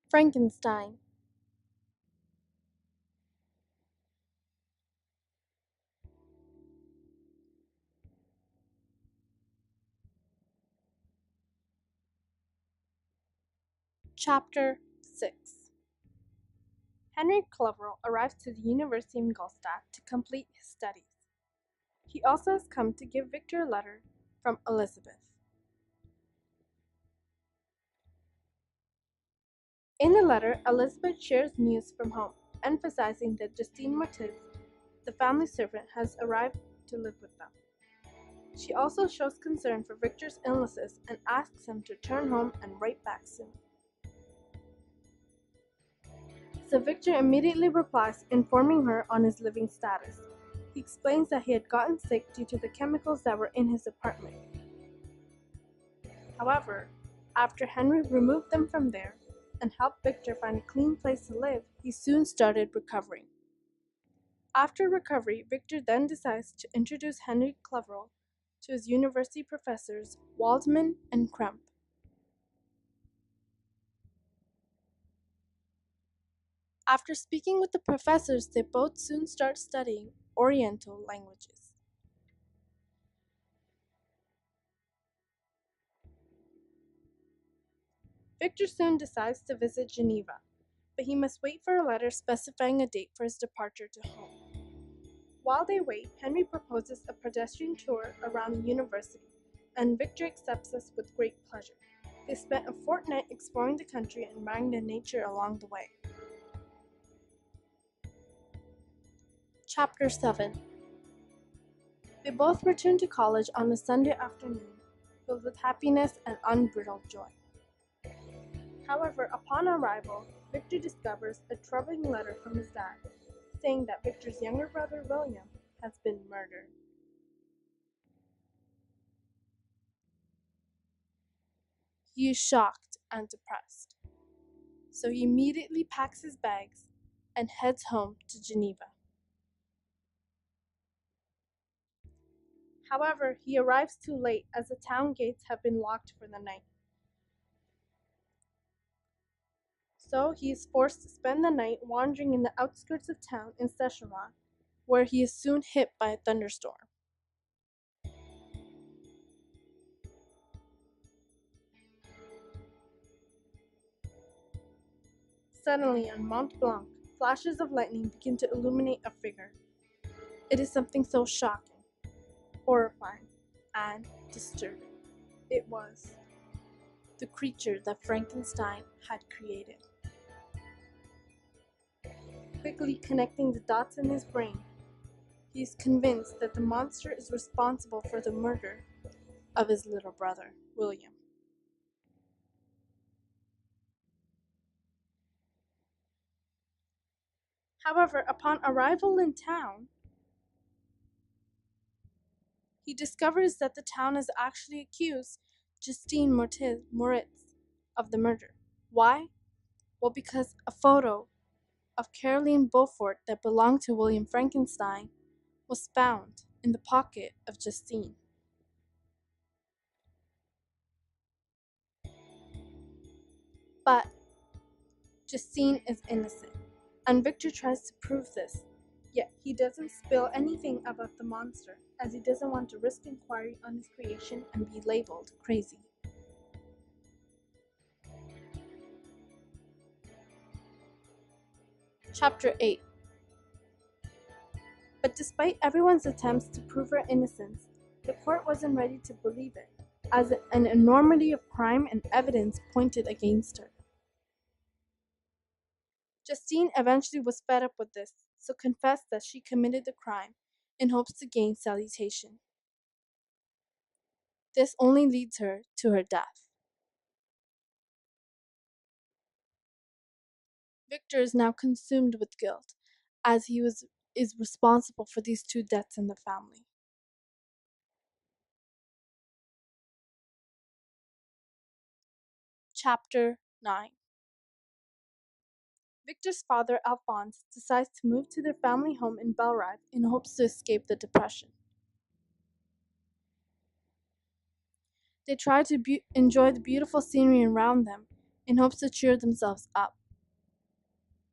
Frankenstein. Chapter 6. Henry Cloverell arrives to the University in Gstaad to complete his studies. He also has come to give Victor a letter from Elizabeth. In the letter, Elizabeth shares news from home, emphasizing that Justine Martiz, the family servant, has arrived to live with them. She also shows concern for Victor's illnesses and asks him to return home and write back soon. So Victor immediately replies, informing her on his living status. He explains that he had gotten sick due to the chemicals that were in his apartment. However, after Henry removed them from there and helped Victor find a clean place to live, he soon started recovering. After recovery, Victor then decides to introduce Henry Cleverell to his university professors Waldman and Kremp. After speaking with the professors, they both soon start studying Oriental languages. Victor soon decides to visit Geneva, but he must wait for a letter specifying a date for his departure to home. While they wait, Henry proposes a pedestrian tour around the university, and Victor accepts this with great pleasure. They spent a fortnight exploring the country and admiring the nature along the way. Chapter 7. They both return to college on a Sunday afternoon, filled with happiness and unbridled joy. However, upon arrival, Victor discovers a troubling letter from his dad, saying that Victor's younger brother William has been murdered. He is shocked and depressed, so he immediately packs his bags and heads home to Geneva. However, he arrives too late as the town gates have been locked for the night. So he is forced to spend the night wandering in the outskirts of town in Secheron, where he is soon hit by a thunderstorm. Suddenly, on Mont Blanc, flashes of lightning begin to illuminate a figure. It is something so shocking, horrifying, and disturbing. It was the creature that Frankenstein had created. Quickly connecting the dots in his brain, he is convinced that the monster is responsible for the murder of his little brother, William. However, upon arrival in town, he discovers that the town has actually accused Justine Moritz of the murder. Why? Well, because a photo of Caroline Beaufort that belonged to William Frankenstein was found in the pocket of Justine. But Justine is innocent, and Victor tries to prove this. Yet he doesn't spill anything about the monster, as he doesn't want to risk inquiry on his creation and be labeled crazy. Chapter 8. But despite everyone's attempts to prove her innocence, the court wasn't ready to believe it, as an enormity of crime and evidence pointed against her. Justine eventually was fed up with this, so confessed that she committed the crime in hopes to gain salutation. This only leads her to her death. Victor is now consumed with guilt, as is responsible for these two deaths in the family. Chapter 9. Victor's father, Alphonse, decides to move to their family home in Belrive in hopes to escape the depression. They try to enjoy the beautiful scenery around them, in hopes to cheer themselves up.